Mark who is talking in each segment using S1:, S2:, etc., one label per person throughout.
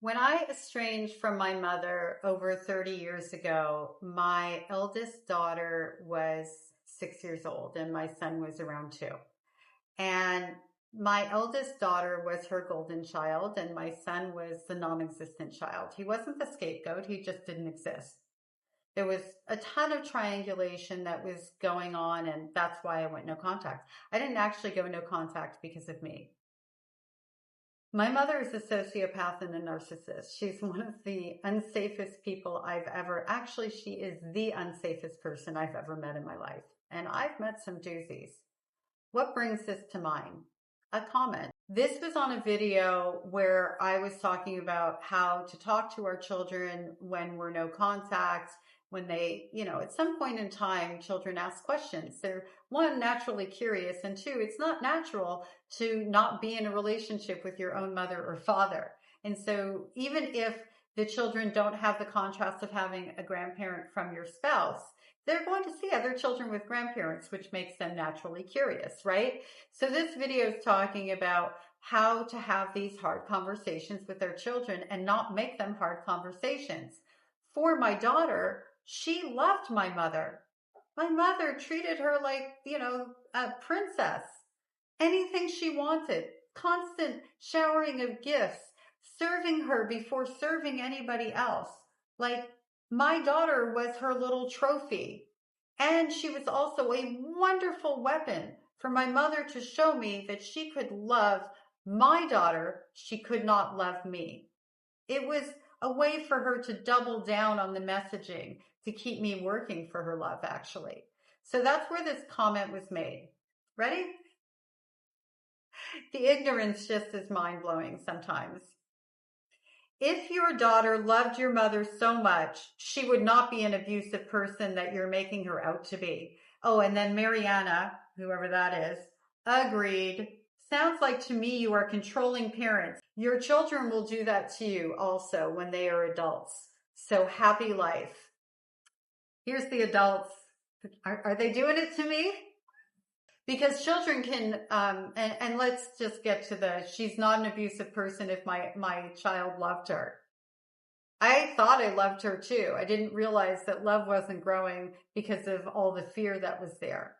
S1: When I estranged from my mother over 30 years ago, my eldest daughter was 6 years old and my son was around 2. And my eldest daughter was her golden child and my son was the non-existent child. He wasn't the scapegoat, he just didn't exist. There was a ton of triangulation that was going on, and that's why I went no contact. I didn't actually go no contact because of me. My mother is a sociopath and a narcissist. She's one of the unsafest people I've ever, actually, she is the unsafest person I've ever met in my life. And I've met some doozies. What brings this to mind? A comment. This was on a video where I was talking about how to talk to our children when we're no contact, when they, at some point in time, children ask questions. They're, one, naturally curious, and two, it's not natural to not be in a relationship with your own mother or father. And so even if the children don't have the contrast of having a grandparent from your spouse, they're going to see other children with grandparents, which makes them naturally curious, right? So this video is talking about how to have these hard conversations with their children and not make them hard conversations. For my daughter, she loved my mother. My mother treated her like, a princess. Anything she wanted, constant showering of gifts, serving her before serving anybody else. Like, my daughter was her little trophy. And she was also a wonderful weapon for my mother to show me that she could love my daughter. She could not love me. It was a way for her to double down on the messaging to keep me working for her love, actually. So that's where this comment was made. Ready? The ignorance just is mind-blowing sometimes. If your daughter loved your mother so much, she would not be an abusive person that you're making her out to be. Oh, and then Mariana, whoever that is, agreed. Sounds like to me you are controlling parents. Your children will do that to you also when they are adults. So happy life. Here's the adults. Are they doing it to me? Because children can, and let's just get to she's not an abusive person if my child loved her. I thought I loved her too. I didn't realize that love wasn't growing because of all the fear that was there.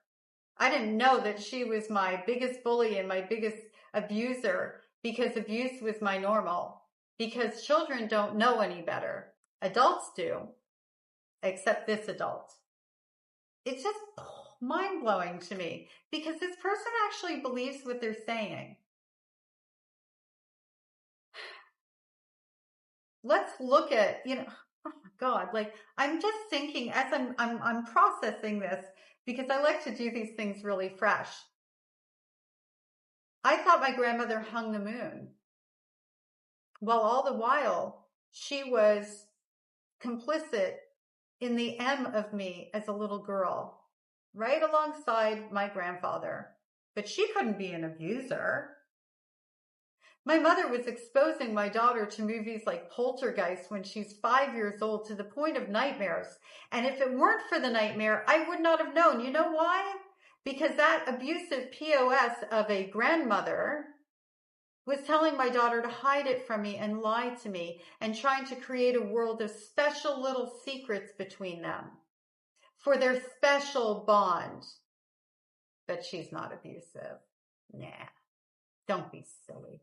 S1: I didn't know that she was my biggest bully and my biggest abuser because abuse was my normal. Because children don't know any better. Adults do, except this adult. It's just mind-blowing to me because this person actually believes what they're saying. Let's look at, oh my God, like I'm just thinking as I'm processing this because I like to do these things really fresh. I thought my grandmother hung the moon. Well, all the while she was complicit in the M of me as a little girl. Right alongside my grandfather. But she couldn't be an abuser. My mother was exposing my daughter to movies like Poltergeist when she's 5 years old to the point of nightmares. And if it weren't for the nightmare, I would not have known. You know why? Because that abusive POS of a grandmother was telling my daughter to hide it from me and lie to me and trying to create a world of special little secrets between them. For their special bond. But she's not abusive. Nah, don't be silly.